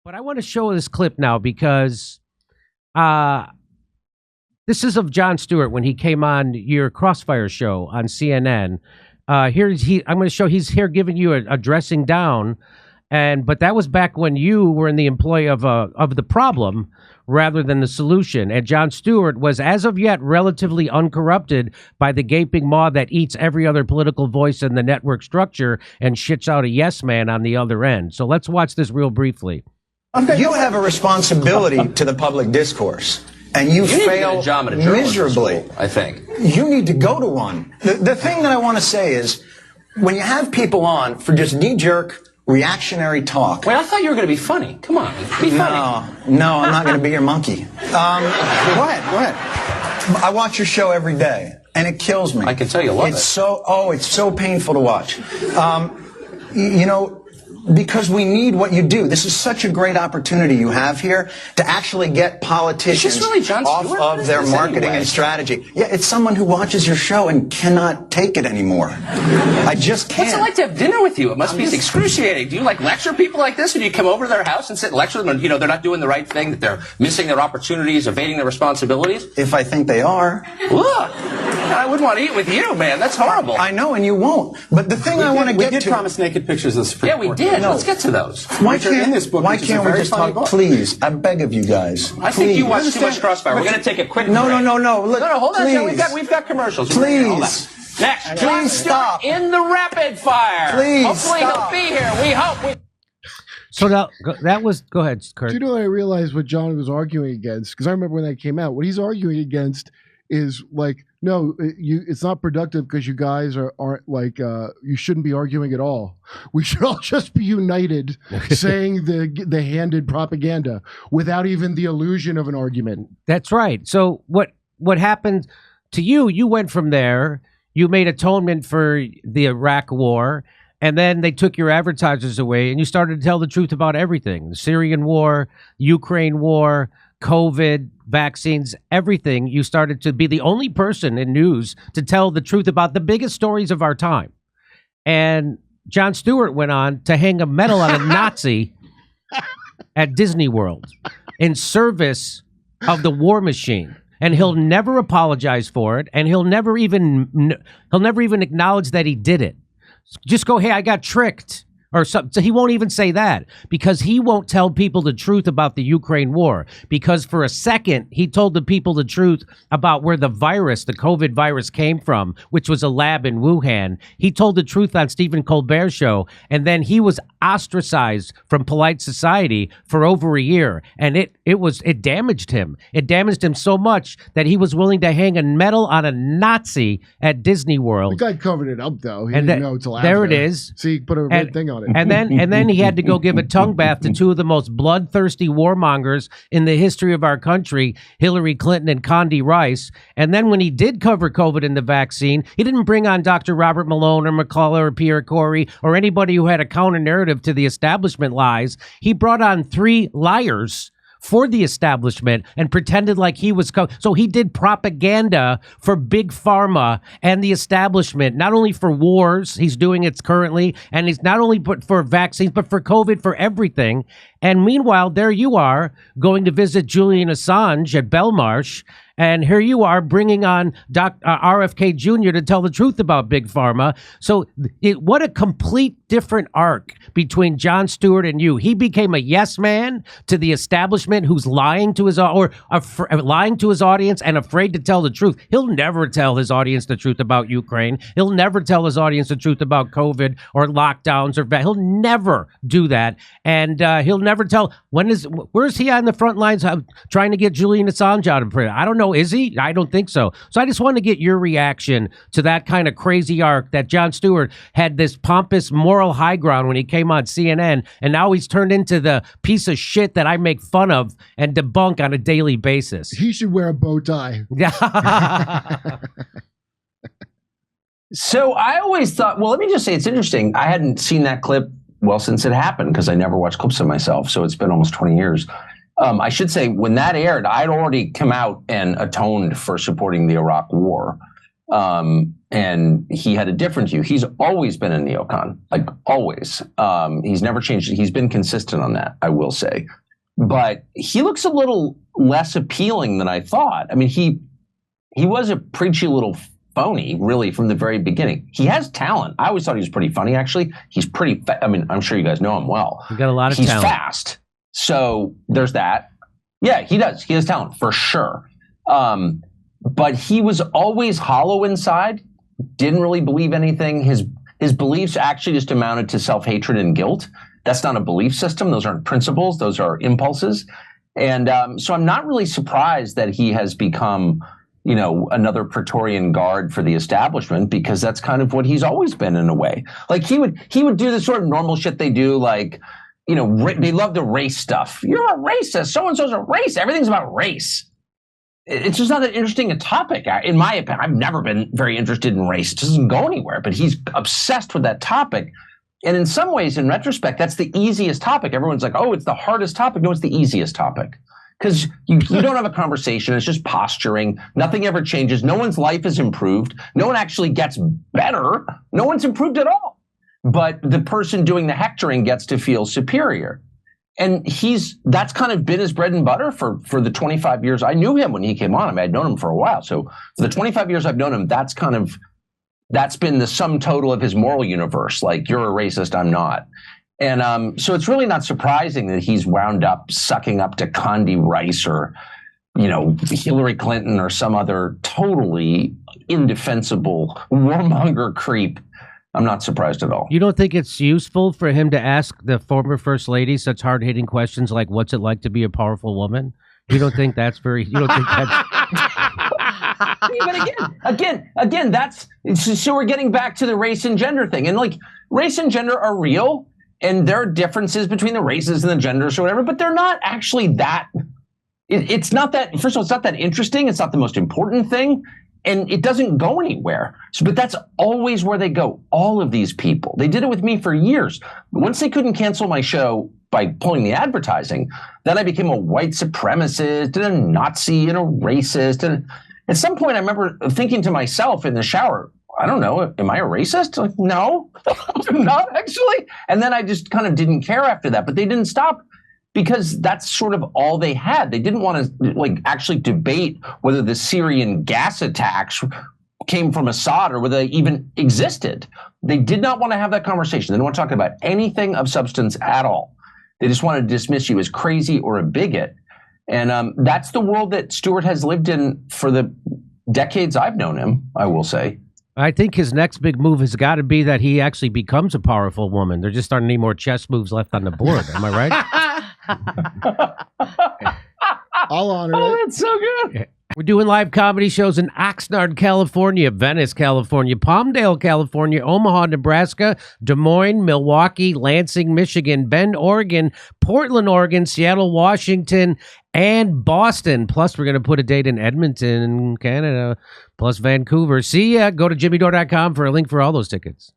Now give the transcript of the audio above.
But I want to show this clip now because this is of Jon Stewart when he came on your Crossfire show on CNN. I'm going to show he's here giving you a dressing down, but that was back when you were in the employ of the problem rather than the solution. And Jon Stewart was, as of yet, relatively uncorrupted by the gaping maw that eats every other political voice in the network structure and shits out a yes man on the other end. So let's watch this real briefly. You have a responsibility to the public discourse. And you fail miserably. School, I think. You need to go to one. The thing that I want to say is, when you have people on for just knee-jerk, reactionary talk. Wait, I thought you were going to be funny. Come on, be funny. No, I'm not going to be your monkey. Go ahead. I watch your show every day, and it kills me. I can tell you love it. It's so painful to watch. You know, because we need what you do. This is such a great opportunity you have here to actually get politicians off of their marketing and strategy. Yeah, it's someone who watches your show and cannot take it anymore. I just can't. What's it like to have dinner with you? It must be excruciating. Do you like lecture people like this? Or do you come over to their house and sit and lecture them? And, you know, they're not doing the right thing, that they're missing their opportunities, evading their responsibilities? If I think they are. Look, I wouldn't want to eat with you, man. That's horrible. I know, and you won't. But the thing I want to get to... We did promise naked pictures of the Supreme Court. Yeah, we did. No. Let's get to those. Why can't we just talk? Please, I beg of you guys. I think you watch too much Crossfire. We're going to take a quick break. No. Look, hold on, Joe. We've got commercials. Please. Next, please stop. In the rapid fire. Please Hopefully stop. He'll be here. We hope. So that was, go ahead, Kurt. Do you know what I realized what John was arguing against? Because I remember when that came out. What he's arguing against is like, no, it's not productive because you guys aren't like, you shouldn't be arguing at all. We should all just be united saying the handed propaganda without even the illusion of an argument. That's right. So what happened to you, you went from there, you made atonement for the Iraq war, and then they took your advertisers away and you started to tell the truth about everything. The Syrian war, Ukraine war, COVID, vaccines, everything. You started to be the only person in news to tell the truth about the biggest stories of our time. And Jon Stewart went on to hang a medal on a Nazi at Disney World in service of the war machine. And he'll never apologize for it, and he'll never even acknowledge that he did it. Just go, hey, I got tricked. Or something. So he won't even say that because he won't tell people the truth about the Ukraine war, because for a second he told the people the truth about where the COVID virus came from, which was a lab in Wuhan. He told the truth on Stephen Colbert's show, and then he was ostracized from polite society for over a year, and it damaged him. It damaged him so much that he was willing to hang a medal on a Nazi at Disney World. The guy covered it up though. He didn't know until after. There it is. See, he put a red thing on it. And then he had to go give a tongue bath to two of the most bloodthirsty warmongers in the history of our country, Hillary Clinton and Condi Rice. And then when he did cover COVID and the vaccine, he didn't bring on Dr. Robert Malone or McCullough or Pierre Corey or anybody who had a counter narrative to the establishment lies. He brought on three liars for the establishment and pretended like he was so he did propaganda for big pharma and the establishment, not only for wars, he's doing it currently, and he's not only put for vaccines but for COVID, for everything. And meanwhile, there you are going to visit Julian Assange at Belmarsh, and here you are bringing on RFK Jr. to tell the truth about Big Pharma. So what a complete different arc between Jon Stewart and you. He became a yes man to the establishment who's lying to his lying to his audience and afraid to tell the truth. He'll never tell his audience the truth about Ukraine. He'll never tell his audience the truth about COVID or lockdowns he'll never do that. And he'll never tell where's he on the front lines trying to get Julian Assange out of prison? I don't know. Is he? I don't think so. So I just want to get your reaction to that kind of crazy arc that Jon Stewart had this pompous moral high ground when he came on CNN, and now he's turned into the piece of shit that I make fun of and debunk on a daily basis. He should wear a bow tie. So I always thought, well, let me just say it's interesting. I hadn't seen that clip, well, since it happened, because I never watched clips of myself. So it's been almost 20 years. I should say when that aired, I'd already come out and atoned for supporting the Iraq war. And he had a different view. He's always been a neocon, like always. He's never changed. He's been consistent on that, I will say. But he looks a little less appealing than I thought. I mean, he was a preachy little phony, really, from the very beginning. He has talent. I always thought he was pretty funny, actually. He's pretty, I mean, I'm sure you guys know him well. He's got a lot of talent. talent. He's fast. So there's that. Yeah, he does. He has talent, for sure. But he was always hollow inside, didn't really believe anything. His beliefs actually just amounted to self-hatred and guilt. That's not a belief system. Those aren't principles. Those are impulses. And so I'm not really surprised that he has become, you know, another Praetorian Guard for the establishment, because that's kind of what he's always been in a way. Like he would do the sort of normal shit they do, like, you know, they love the race stuff. You're a racist. So-and-so's a race. Everything's about race. It's just not that interesting a topic. In my opinion, I've never been very interested in race. It doesn't go anywhere, but he's obsessed with that topic. And in some ways, in retrospect, that's the easiest topic. Everyone's like, oh, it's the hardest topic. No, it's the easiest topic. Because you don't have a conversation. It's just posturing. Nothing ever changes. No one's life is improved. No one actually gets better. No one's improved at all. But the person doing the hectoring gets to feel superior. And that's kind of been his bread and butter for the 25 years. I knew him when he came on. I mean, I'd known him for a while. So for the 25 years I've known him, that's been the sum total of his moral universe. Like, you're a racist, I'm not. And so it's really not surprising that he's wound up sucking up to Condi Rice or, you know, Hillary Clinton or some other totally indefensible warmonger creep. I'm not surprised at all. You don't think it's useful for him to ask the former first lady such hard-hitting questions like, what's it like to be a powerful woman? You don't think that's very, you don't think that's... But again, that's, so we're getting back to the race and gender thing. And like, race and gender are real, and there are differences between the races and the genders or whatever, but they're not actually that, it's not that, first of all, it's not that interesting. It's not the most important thing. And it doesn't go anywhere. But that's always where they go. All of these people. They did it with me for years. Once they couldn't cancel my show by pulling the advertising, then I became a white supremacist and a Nazi and a racist. And at some point, I remember thinking to myself in the shower, I don't know, am I a racist? Like, no, I'm not actually. And then I just kind of didn't care after that. But they didn't stop, because that's sort of all they had. They didn't want to like actually debate whether the Syrian gas attacks came from Assad or whether they even existed. They did not want to have that conversation. They didn't want to talk about anything of substance at all. They just wanted to dismiss you as crazy or a bigot. And that's the world that Stewart has lived in for the decades I've known him, I will say. I think his next big move has got to be that he actually becomes a powerful woman. There just aren't any more chess moves left on the board. Am I right? I'll honor it. That's so good. We're doing live comedy shows in Oxnard, California, Venice, California, Palmdale, California, Omaha, Nebraska, Des Moines, Milwaukee, Lansing, Michigan, Bend, Oregon, Portland, Oregon, Seattle, Washington, and Boston. Plus, we're going to put a date in Edmonton, Canada, plus Vancouver. See ya. Go to jimmydore.com for a link for all those tickets.